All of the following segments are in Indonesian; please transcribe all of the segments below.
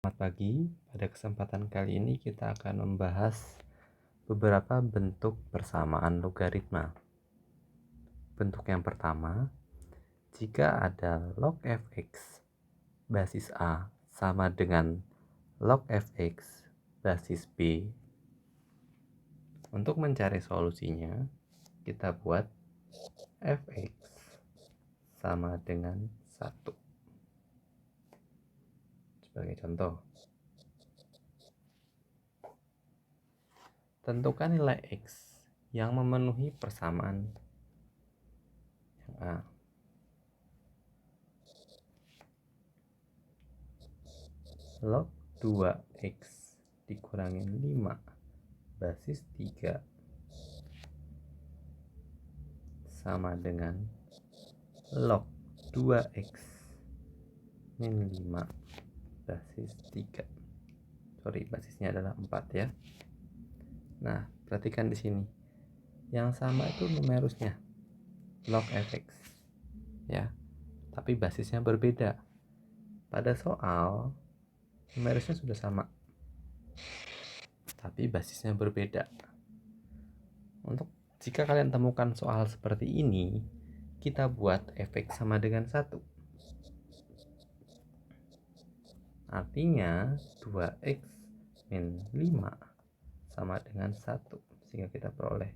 Selamat pagi. Pada kesempatan kali ini kita akan membahas beberapa bentuk persamaan logaritma. Bentuk yang pertama, jika ada log fx basis A sama dengan log fx basis B. Untuk mencari solusinya, kita buat fx sama dengan 1. Sebagai contoh, tentukan nilai x yang memenuhi persamaan yang A. Log 2x dikurangin 5 basis 3 sama dengan log 2x min 5 basis 3. Basisnya adalah 4 ya. Nah, perhatikan di sini. Yang sama itu numerusnya log fx ya. Tapi basisnya berbeda. Pada soal numerusnya sudah sama, tapi basisnya berbeda. Untuk jika kalian temukan soal seperti ini, kita buat fx sama dengan 1. Artinya 2x min 5 sama dengan 1. Sehingga kita peroleh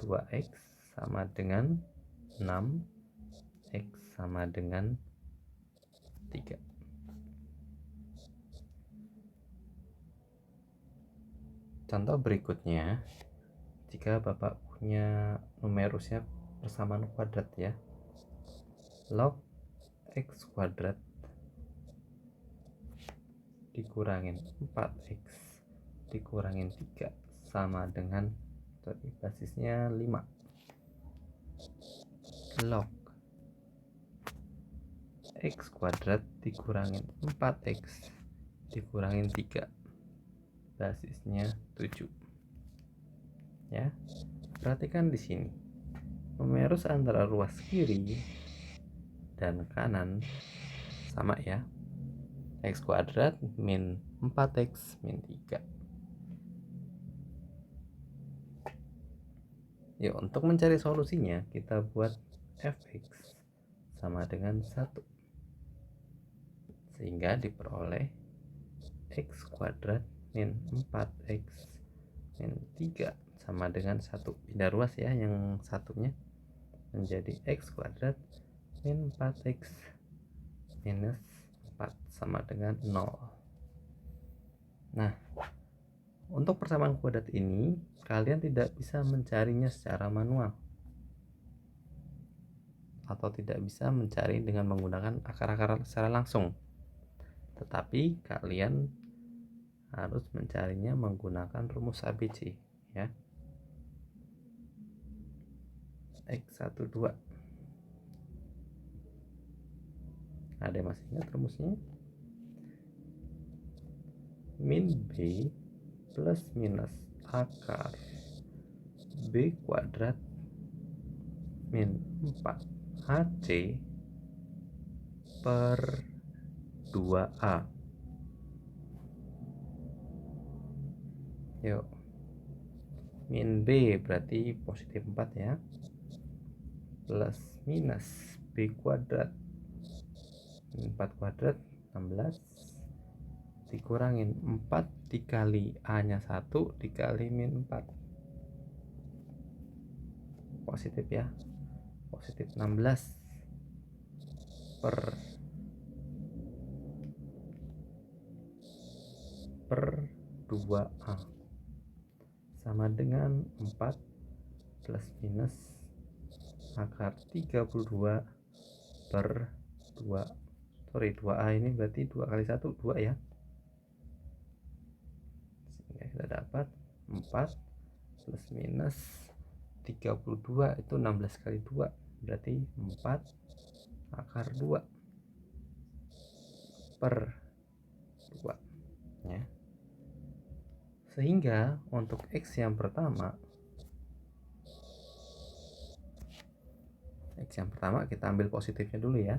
2x sama dengan 6, x sama dengan 3. Contoh berikutnya, jika Bapak punya numerusnya persamaan kuadrat ya, log x kuadrat dikurangin 4x dikurangin 3 sama dengan basisnya 5. Log x kuadrat dikurangin 4x dikurangin 3 basisnya 7 ya. Perhatikan di sini numerus antara ruas kiri dan kanan sama ya, x kuadrat min 4x min 3. Yuk, untuk mencari solusinya kita buat fx sama dengan 1, sehingga diperoleh x kuadrat min 4x min 3 sama dengan 1. Pindah ruas ya, yang satunya menjadi x kuadrat min 4x minus 4 sama dengan 0. Nah, untuk persamaan kuadrat ini kalian tidak bisa mencarinya secara manual atau tidak bisa mencari dengan menggunakan akar-akar secara langsung, tetapi kalian harus mencarinya menggunakan rumus ABC ya. X12. Ada yang masih ingat rumusnya? Min B plus minus akar B kuadrat min 4 AC per 2A. Yuk, min B berarti positif 4 ya, plus minus B kuadrat min 4 kuadrat 16 dikurangin 4 dikali A nya 1 dikali min 4, positif ya, positif 16 per 2A sama dengan 4 plus minus akar 32 per 2A ini berarti 2 kali 1 2 ya, sehingga kita dapat 4 plus minus 32 itu 16 kali 2 berarti 4 akar 2 per 2 ya. Sehingga untuk x yang pertama kita ambil positifnya dulu ya.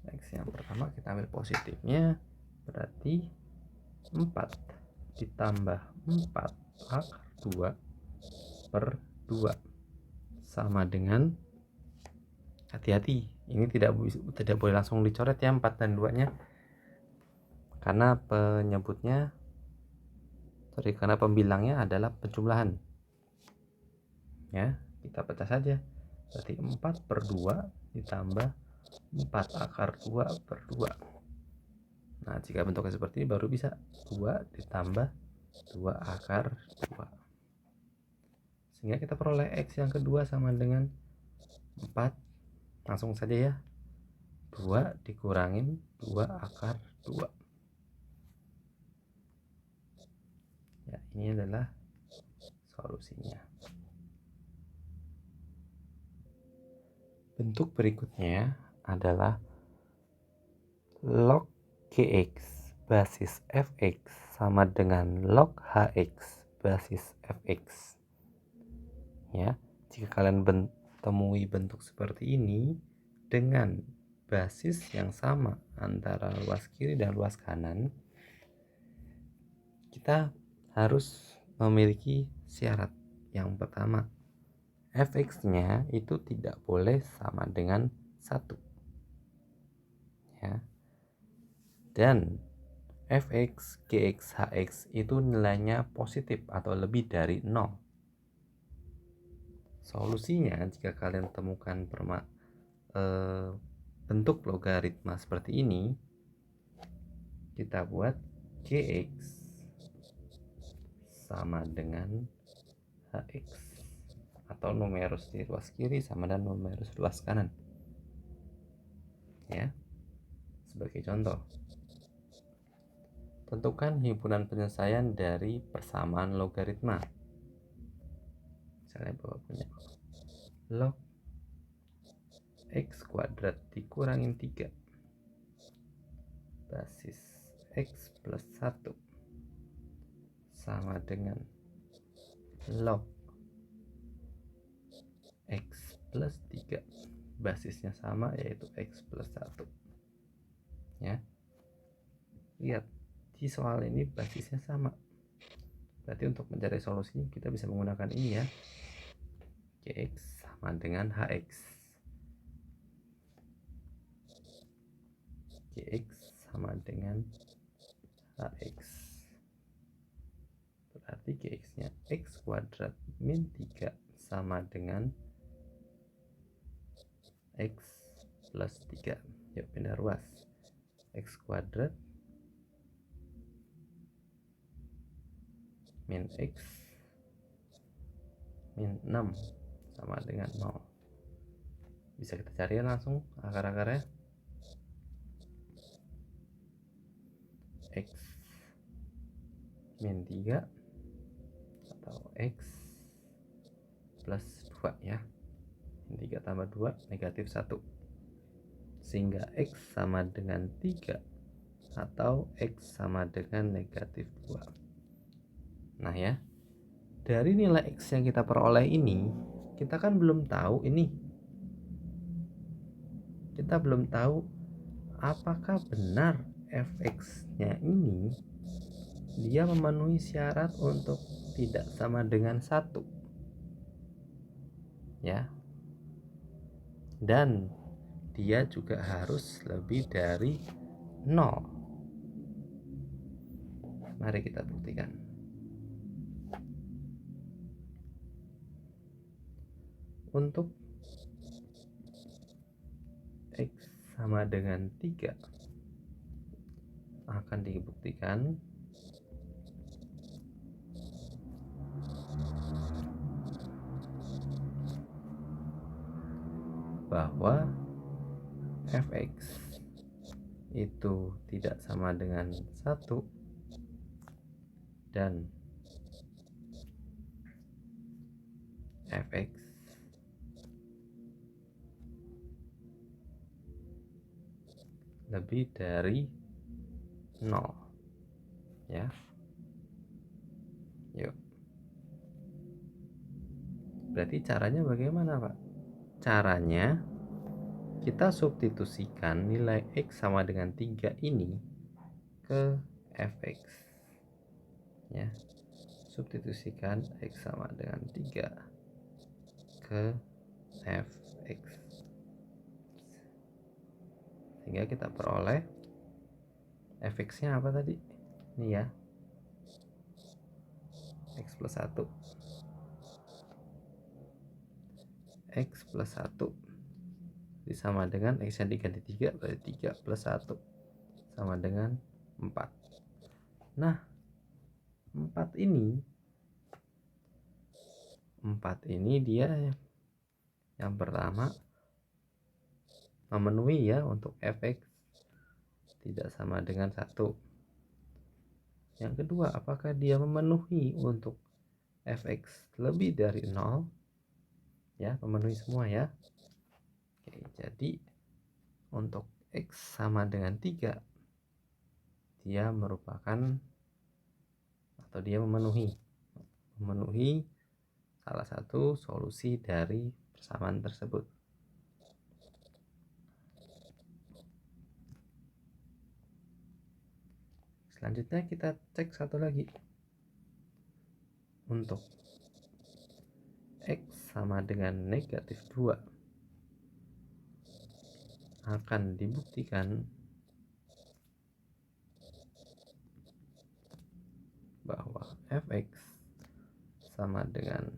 X yang pertama kita ambil positifnya Berarti 4 ditambah 4 akar 2 per 2 sama dengan, hati-hati, ini tidak boleh langsung dicoret ya 4 dan 2 nya, karena karena pembilangnya adalah penjumlahan ya. Kita pecah saja, berarti 4 per 2 ditambah 4 akar 2 per 2. Nah, jika bentuknya seperti ini baru bisa 2 ditambah 2 akar 2, sehingga kita peroleh X yang kedua sama dengan 4. Langsung saja ya, 2 dikurangin 2 akar 2 ya. Ini adalah solusinya. Bentuk berikutnya adalah log Gx basis Fx sama dengan log Hx basis Fx ya. Jika kalian temui bentuk seperti ini dengan basis yang sama antara luas kiri dan luas kanan, kita harus memiliki syarat. Yang pertama, Fx-nya itu tidak boleh sama dengan 1 ya. Dan Fx, Gx, Hx itu nilainya positif atau lebih dari 0. Solusinya, jika kalian temukan bentuk logaritma seperti ini, kita buat Gx sama dengan Hx, atau numerus di luas kiri sama dengan numerus luas kanan ya. Sebagai contoh, tentukan himpunan penyelesaian dari persamaan logaritma. Misalnya Bapak punya log X kuadrat dikurangin 3 basis X plus 1 sama dengan log X plus 3 basisnya sama, yaitu X plus 1 ya. Lihat, di soal ini basisnya sama, berarti untuk mencari solusinya kita bisa menggunakan ini ya, Gx sama dengan Hx. Gx sama dengan Hx, berarti Gx nya X kuadrat min 3 sama dengan X plus 3. Yuk pindah ruas, X kuadrat min X min 6 sama dengan 0. Bisa kita cari langsung akar-akarnya. X min 3 atau X plus 2 ya. Min 3 tambah 2 negatif 1, sehingga X sama dengan 3 atau X sama dengan negatif 2. Nah ya, dari nilai X yang kita peroleh ini, kita kan belum tahu ini. Kita belum tahu apakah benar Fx-nya ini dia memenuhi syarat untuk tidak sama dengan 1 ya. Dan dia juga harus lebih dari 0. Mari kita buktikan. Untuk X sama dengan 3 akan dibuktikan bahwa Fx itu tidak sama dengan 1 dan Fx lebih dari 0 ya. Yuk, berarti caranya bagaimana Pak? Caranya kita substitusikan nilai X sama dengan 3 ini ke fx ya. Substitusikan x sama dengan 3 ke fx, sehingga kita peroleh fx nya apa tadi ini ya, x plus 1. X plus 1 sama dengan x yang diganti 3, berarti 3 plus 1 sama dengan 4. Nah 4 ini dia yang pertama memenuhi ya untuk fx tidak sama dengan 1. Yang kedua, apakah dia memenuhi untuk fx lebih dari 0? Ya, memenuhi semua ya. Oke, jadi untuk x sama dengan 3 dia merupakan atau dia memenuhi salah satu solusi dari persamaan tersebut. Selanjutnya kita cek satu lagi. Untuk x sama dengan negatif 2 akan dibuktikan bahwa fx sama dengan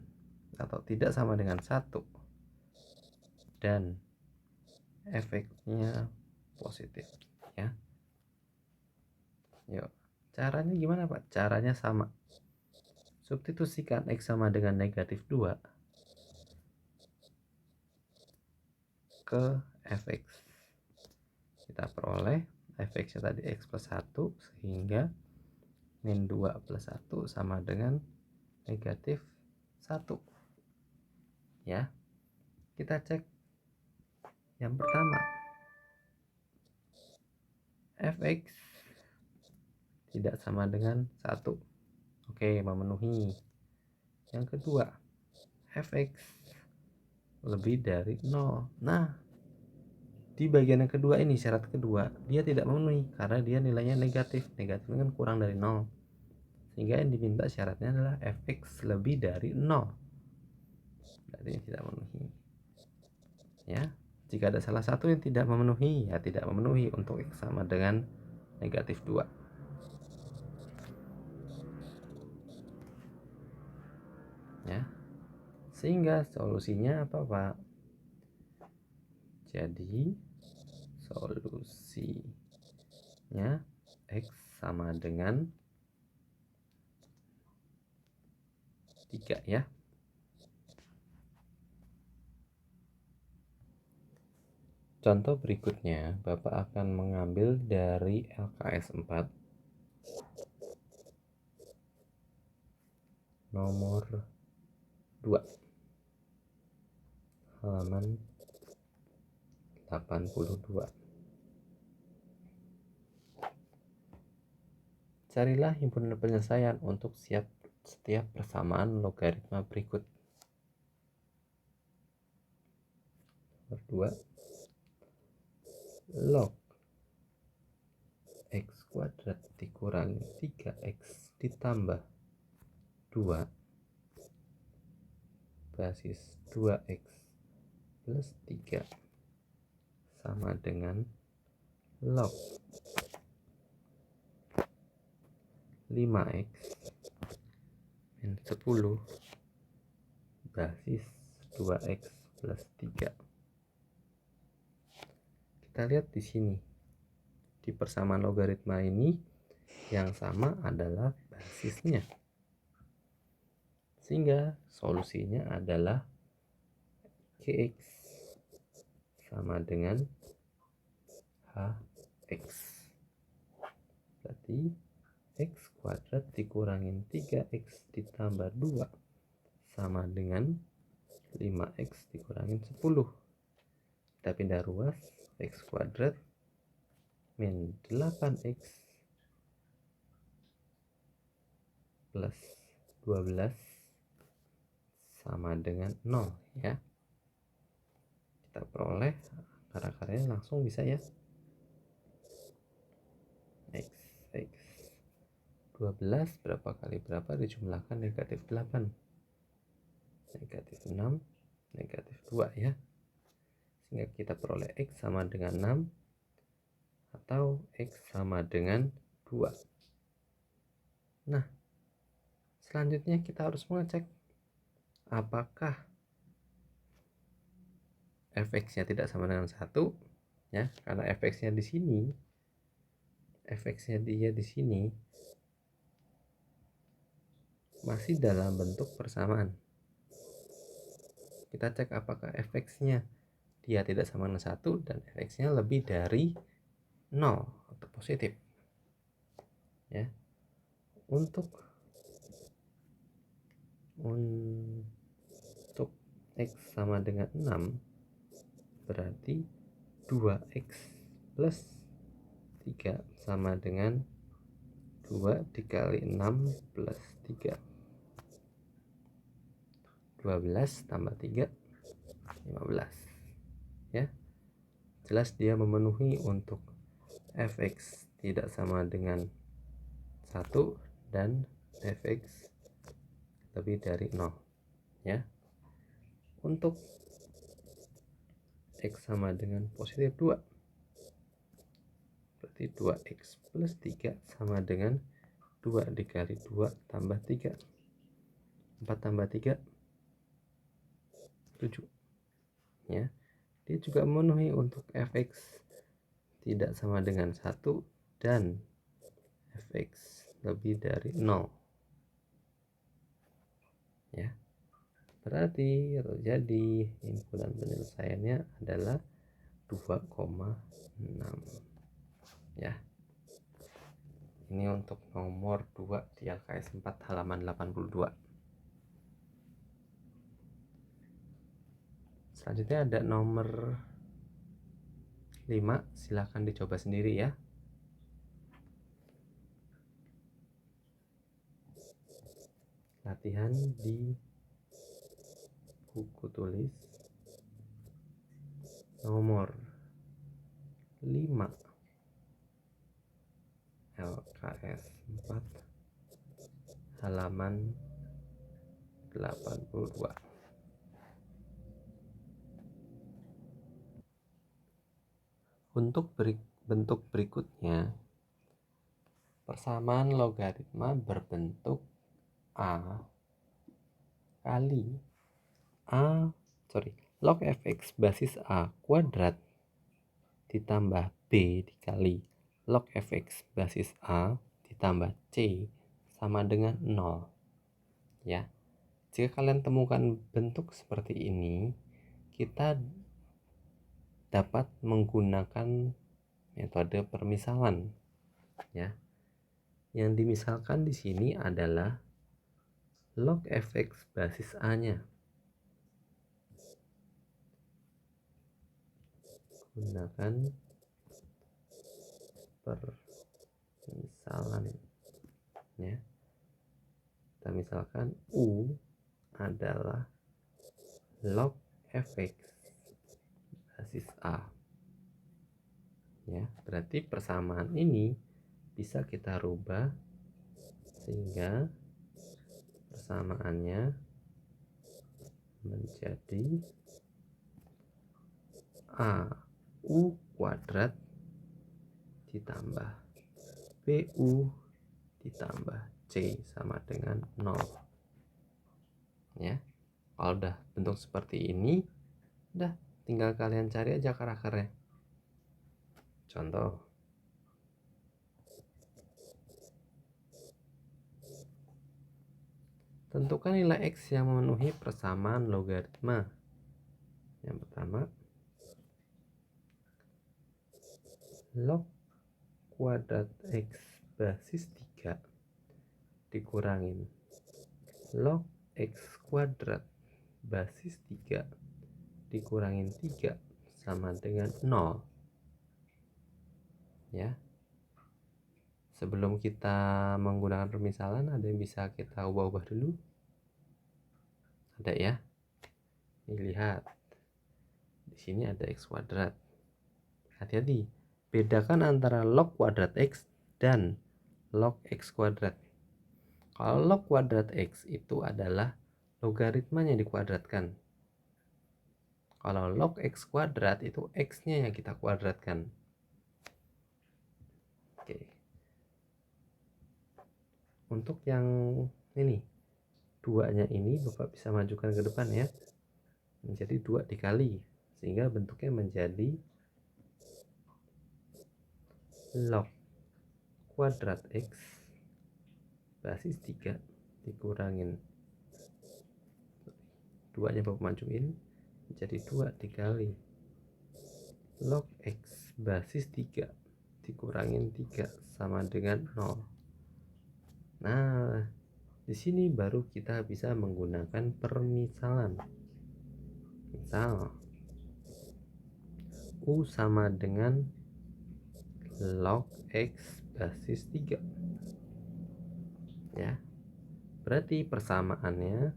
atau tidak sama dengan 1 dan efeknya positif ya. Yuk, caranya gimana Pak? Caranya sama. Substitusikan x sama dengan negatif 2 ke fx. Kita peroleh fx nya tadi x plus 1, sehingga min 2 plus 1 sama dengan negatif 1 ya. Kita cek yang pertama, fx tidak sama dengan 1. Oke, memenuhi. Yang kedua, fx lebih dari 0. Nah, di bagian yang kedua ini, syarat kedua, dia tidak memenuhi karena dia nilainya negatif. Negatif kan kurang dari 0. Sehingga yang diminta syaratnya adalah fx lebih dari 0. Berarti ini tidak memenuhi. Ya, jika ada salah satu yang tidak memenuhi, ya tidak memenuhi untuk x sama dengan negatif 2. Ya. Sehingga solusinya apa, Pak? Jadi solusinya x sama dengan 3 ya. Contoh berikutnya, Bapak akan mengambil dari LKS 4 nomor 2 halaman 82. Carilah himpunan penyelesaian untuk setiap persamaan logaritma berikut. Nomor 2, log x kuadrat dikurangi 3x ditambah 2 basis 2x plus 3 sama dengan log 5x min 10 basis 2x plus 3. Kita lihat di sini, di persamaan logaritma ini yang sama adalah basisnya, sehingga solusinya adalah gx sama dengan hx. Berarti x kuadrat dikurangin 3x ditambah 2 sama dengan 5x dikurangin 10. Kita pindah ruas, x kuadrat min 8x plus 12 sama dengan 0 ya. Kita peroleh akar-akarnya langsung bisa ya, x 12 berapa kali berapa dijumlahkan negatif 8, negatif 6, negatif 2 ya. Sehingga kita peroleh X sama dengan 6 atau X sama dengan 2. Nah, selanjutnya kita harus mengecek apakah fx-nya tidak sama dengan 1 ya, karena fx-nya di sini, fx-nya dia di sini masih dalam bentuk persamaan. Kita cek apakah fx-nya dia tidak sama dengan 1 dan fx-nya lebih dari 0 atau positif. Ya. Untuk X sama dengan 6 berarti 2X plus 3 sama dengan 2 dikali 6 plus 3. 12 tambah 3 15 ya. Jelas dia memenuhi untuk fx tidak sama dengan 1 dan fx lebih dari 0 ya. Untuk X sama dengan positif 2 berarti 2X plus 3 sama dengan 2 dikali 2 tambah 3, 4 tambah 3 7 ya. Dia juga memenuhi untuk fx tidak sama dengan 1 dan fx lebih dari 0 ya. Berarti jadi himpunan penyelesaiannya adalah 2,6 ya. Ini untuk nomor 2 di LKS 4 halaman 82. Selanjutnya ada nomor 5, silahkan dicoba sendiri ya. Latihan di buku tulis nomor 5 LKS 4 halaman 82. Untuk bentuk berikutnya, persamaan logaritma berbentuk A kali log fx basis A kuadrat ditambah B dikali log fx basis A ditambah C sama dengan 0 ya. Jika kalian temukan bentuk seperti ini, kita dapat menggunakan metode permisalan ya. Yang dimisalkan di sini adalah log fx basis A-nya. Gunakan permisalan ya. Kita misalkan U adalah log fx basis A ya. Berarti persamaan ini bisa kita rubah sehingga persamaannya menjadi AU kuadrat ditambah BU ditambah C sama dengan 0 ya. Kalau udah bentuk seperti ini, udah tinggal kalian cari aja akar-akarnya. Contoh, tentukan nilai X yang memenuhi persamaan logaritma. Yang pertama, log kuadrat X basis 3 dikurangin log X kuadrat basis 3 dikurangin 3 sama dengan 0 ya. Sebelum kita menggunakan permisalan, ada yang bisa kita ubah-ubah dulu? Ada ya. Ini lihat. Di sini ada X kuadrat. Hati-hati. Bedakan antara log kuadrat X dan log X kuadrat. Kalau log kuadrat X itu adalah logaritmanya dikuadratkan. Kalau log X kuadrat itu X-nya yang kita kuadratkan. Oke. Untuk yang ini, 2-nya ini Bapak bisa majukan ke depan ya. Menjadi 2 dikali. Sehingga bentuknya menjadi log kuadrat X basis 3 dikurangin 2-nya Bapak majuin menjadi 2 dikali log X basis 3 dikurangin 3 sama dengan 0. Nah, di sini baru kita bisa menggunakan permisalan. Misal U sama dengan log X basis 3 ya. Berarti persamaannya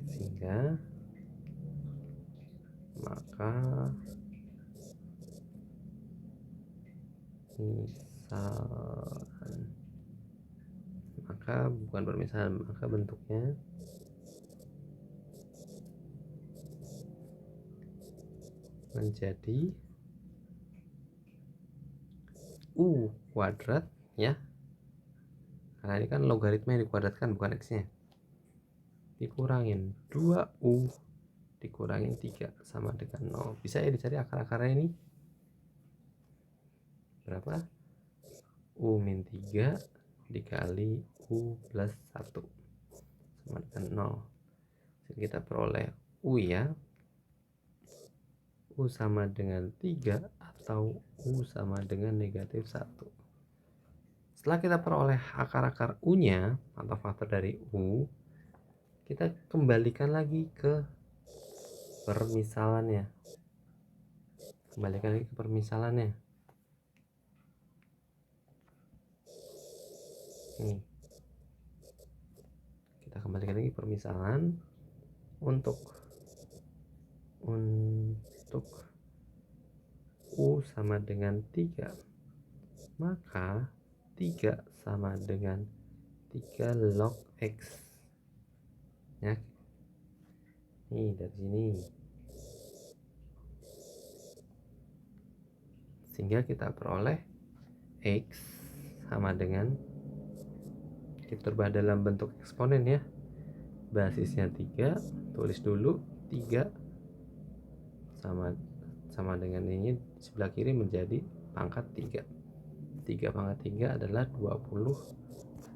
sehingga maka misalan, maka bukan permisalan, maka bentuknya menjadi U kuadrat ya, karena ini kan logaritma yang dikuadratkan bukan X nya, dikurangin 2U dikurangin 3 sama dengan 0. Bisa ya dicari akar-akarnya ini berapa? U min 3 dikali U plus 1 sama dengan 0. Jadi kita peroleh U ya, U sama dengan 3 atau U sama dengan negatif 1. Setelah kita peroleh akar-akar U nya atau faktor dari U, kita kembalikan lagi ke permisalannya. Nih, kita kembalikan lagi permisalan untuk U sama dengan 3, maka 3 sama dengan 3 log X ya. Nih dari sini, sehingga kita peroleh X sama dengan, kita rubah dalam bentuk eksponen ya, basisnya 3, tulis dulu 3 sama dengan ini sebelah kiri menjadi pangkat 3. 3 pangkat 3 adalah 27.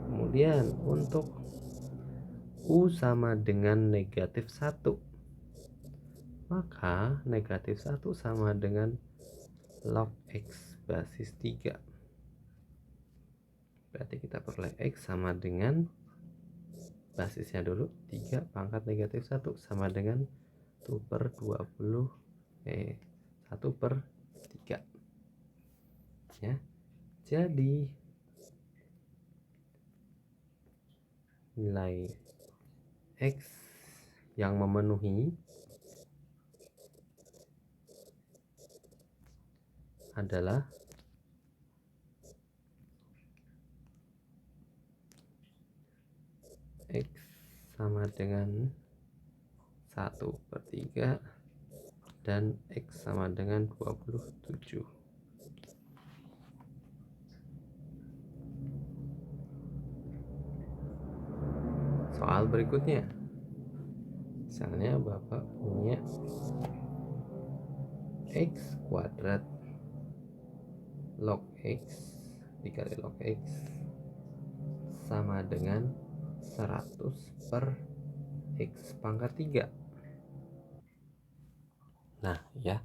Kemudian untuk U sama dengan negatif 1, maka negatif 1 sama dengan log X basis 3. Berarti kita peroleh X sama dengan basisnya dulu 3 pangkat negatif 1 sama dengan 1 per 3 ya. Jadi nilai X yang memenuhi adalah X sama dengan 1 per 3 dan X sama dengan 27. Soal berikutnya, misalnya Bapak punya X kuadrat log X dikali log X sama dengan 100 per X pangkat 3. Nah ya,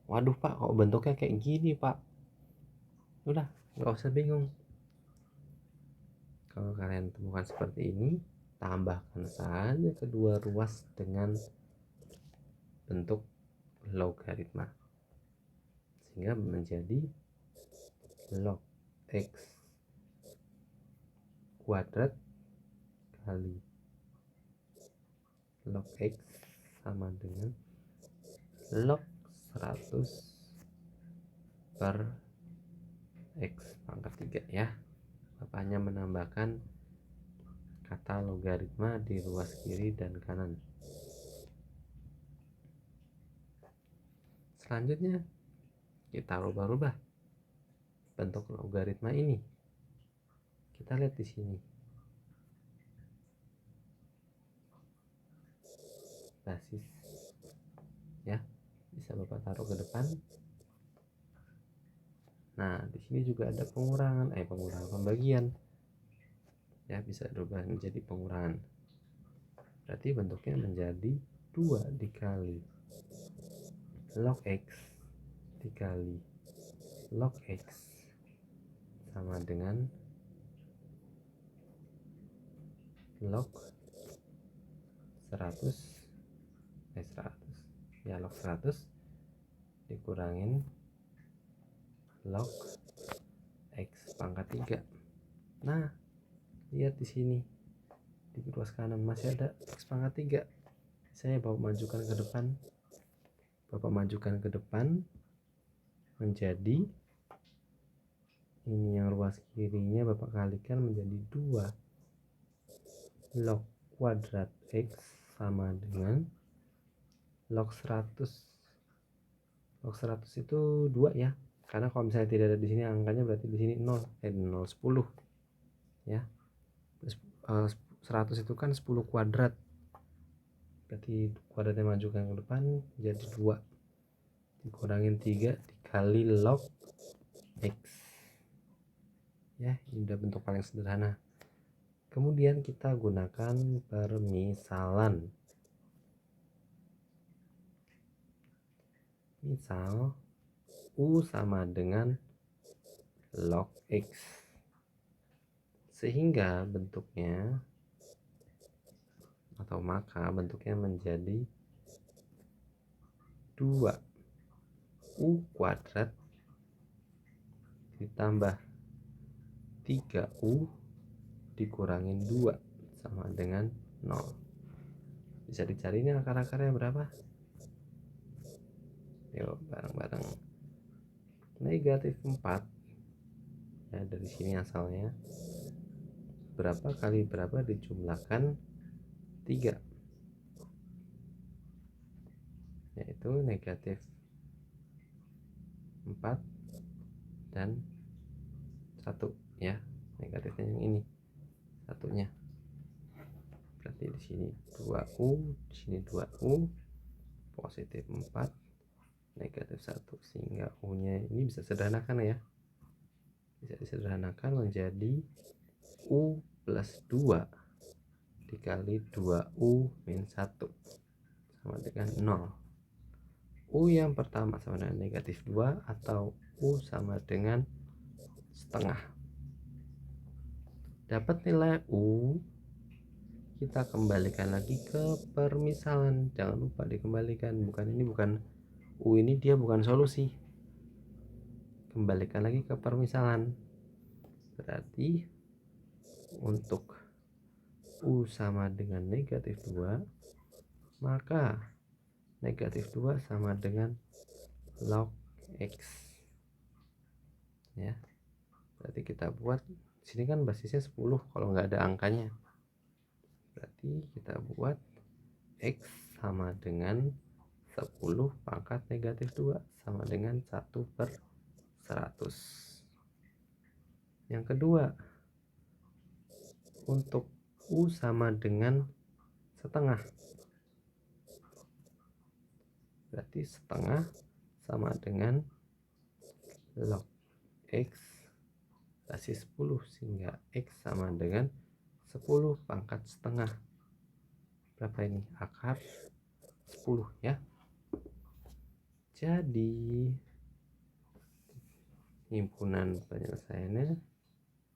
waduh Pak, kok bentuknya kayak gini Pak? Udah, nggak usah bingung. Kalau kalian temukan seperti ini, tambahkan saja kedua ruas dengan bentuk logaritma sehingga menjadi log X kuadrat kali log X sama dengan log 100 per X pangkat 3 ya. Bapak hanya menambahkan kata logaritma di ruas kiri dan kanan. Selanjutnya kita rubah-rubah bentuk logaritma ini. Kita lihat di sini. Basis ya, bisa Bapak taruh ke depan. Nah, di sini juga ada pengurangan pembagian. Ya, bisa berubah menjadi pengurangan. Berarti bentuknya menjadi 2 dikali log X dikali log X sama dengan log 100 ya, log 100 dikurangin log X pangkat 3. Nah, lihat di sini di ruas kanan masih ada X pangkat 3. Saya majukan ke depan. Bapak majukan ke depan menjadi ini, yang ruas kirinya Bapak kalikan menjadi 2 log kuadrat X sama dengan log 100. Log 100 itu 2 ya. Karena kalau misalnya tidak ada di sini angkanya berarti di sini 0, 10 ya. 100 itu kan 10 kuadrat. Berarti kuadratnya majukan ke depan jadi 2 dikurangin 3 dikali log X. Ya, ini udah bentuk paling sederhana. Kemudian kita gunakan permisalan. Misal U sama dengan log X, sehingga bentuknya atau maka bentuknya menjadi 2U kuadrat ditambah 3U dikurangin 2 sama dengan 0. Bisa dicari ini akar-akarnya berapa? Yuk bareng-bareng. Negatif 4 ya, dari sini asalnya. Berapa kali berapa dijumlahkan 3, yaitu negatif 4 dan 1 ya. Negatifnya yang ini satunya. Berarti di sini 2U, di sini 2U, positif 4, negatif 1, sehingga U-nya ini bisa sederhanakan ya. Bisa disederhanakan menjadi U plus 2 dikali 2U min 1 sama dengan 0. U yang pertama sama dengan negatif 2 atau U sama dengan setengah. Dapat nilai U, kita kembalikan lagi ke permisalan. Jangan lupa dikembalikan. Bukan U ini dia bukan solusi. Kembalikan lagi ke permisalan. Berarti untuk U sama dengan negatif 2, maka negatif 2 sama dengan log X ya. Berarti kita buat sini kan basisnya 10 kalau nggak ada angkanya. Berarti kita buat X sama dengan 10 pangkat negatif 2 sama dengan 1/100. Yang kedua, untuk U sama dengan setengah, berarti setengah sama dengan log X basis 10, sehingga X sama dengan 10 pangkat setengah. Berapa ini? Akar 10 ya. Jadi himpunan penyelesaiannya,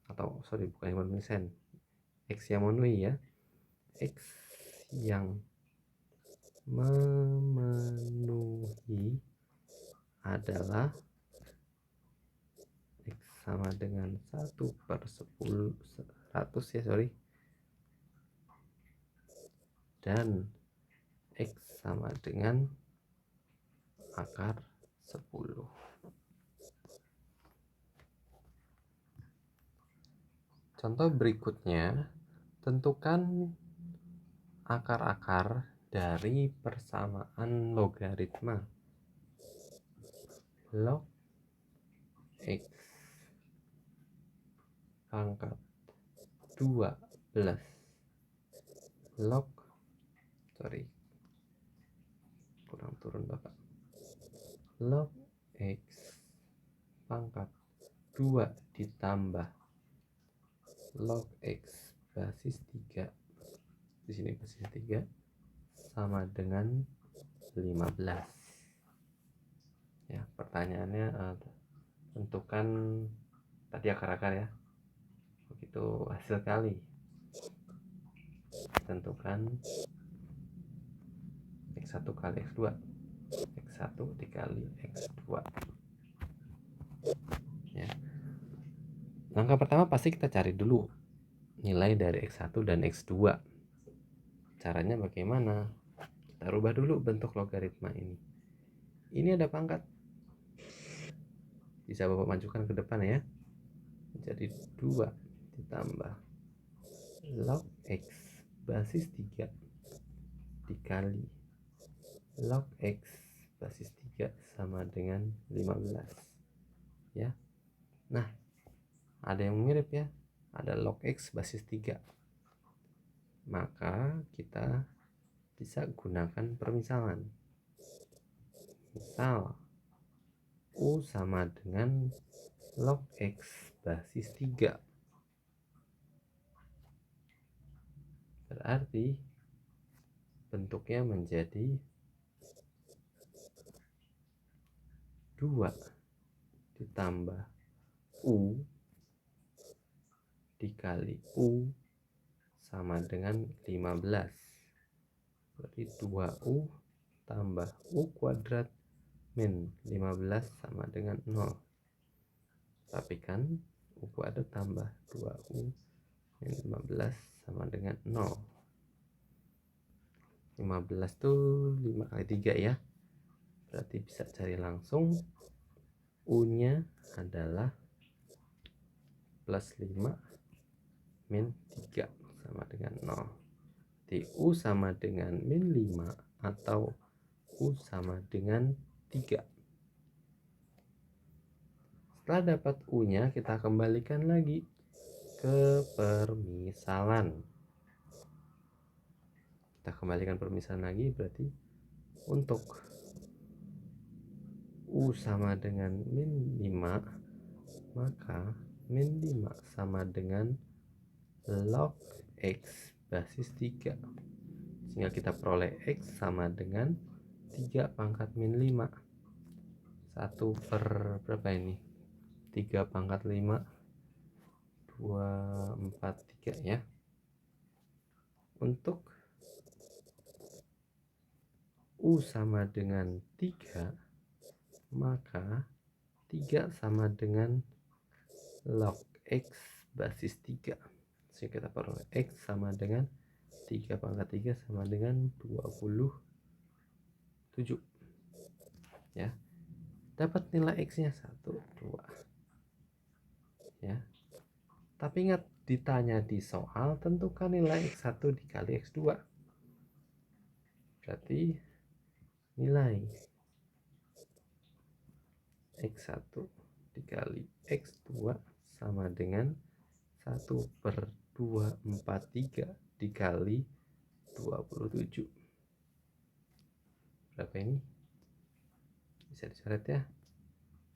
atau bukan himpunan penyelesaian, X yang memenuhi ya. X yang memenuhi adalah X sama dengan 1/100 ya, dan X sama dengan akar 10. Contoh berikutnya, tentukan akar-akar dari persamaan logaritma log x pangkat 12 log kurang turun Bapak, log x pangkat 2 ditambah log x basis 3, di sini basis 3 sama dengan 15. Ya, pertanyaannya tentukan tadi akar-akar ya. Begitu hasil kali, tentukan x1 kali x2, x1 dikali x2 ya. Langkah pertama pasti kita cari dulu nilai dari x1 dan x2. Caranya bagaimana? Kita rubah dulu bentuk logaritma ini. Ini ada pangkat, bisa Bapak majukan ke depan ya. Jadi 2 ditambah log x basis 3 dikali log x basis 3 sama dengan 15 ya. Nah, ada yang mirip ya, ada log x basis 3. Maka kita bisa gunakan permisalan. Misal U sama dengan log x basis 3. Berarti bentuknya menjadi 2 ditambah U dikali U sama dengan 15. Berarti 2U tambah U kuadrat min 15 sama dengan 0. Tapi kan U kuadrat tambah 2U min 15 sama dengan 0. 15 tuh 5 kali 3 ya. Berarti bisa cari langsung. U-nya adalah plus 5 min 3 sama dengan 0. Di U sama dengan min 5 atau U sama dengan 3. Setelah dapat U-nya, kita kembalikan lagi ke permisalan. Kita kembalikan permisalan lagi, berarti untuk U sama dengan min 5, maka min 5 sama dengan log x basis 3. Sehingga kita peroleh x sama dengan 3 pangkat min 5. 1 per berapa ini? 3 pangkat 5, 2, 4, 3 ya. Untuk U sama dengan 3, maka 3 sama dengan log x basis 3. Jadi kita peroleh x sama dengan 3 pangkat 3 sama dengan 27 ya. Dapat nilai x nya 1, 2 ya. Tapi ingat, ditanya di soal tentukan nilai x1 dikali x2. Berarti nilai x1 dikali x2 sama dengan 1 per 243 dikali 27. Berapa ini? Bisa dicoret ya.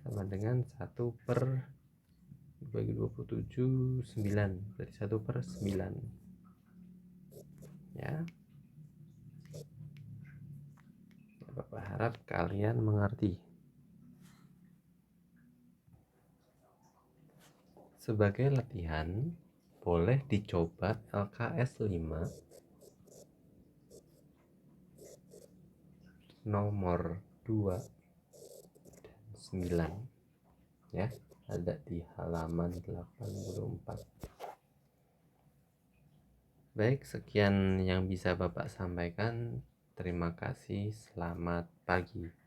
Sama dengan 1 per bagi 27, 9. Berarti 1 per 9 ya. Bapak harap kalian mengerti. Sebagai latihan, boleh dicoba LKS 5 nomor 2 dan 9 ya, ada di halaman 84. Baik, sekian yang bisa Bapak sampaikan. Terima kasih, selamat pagi.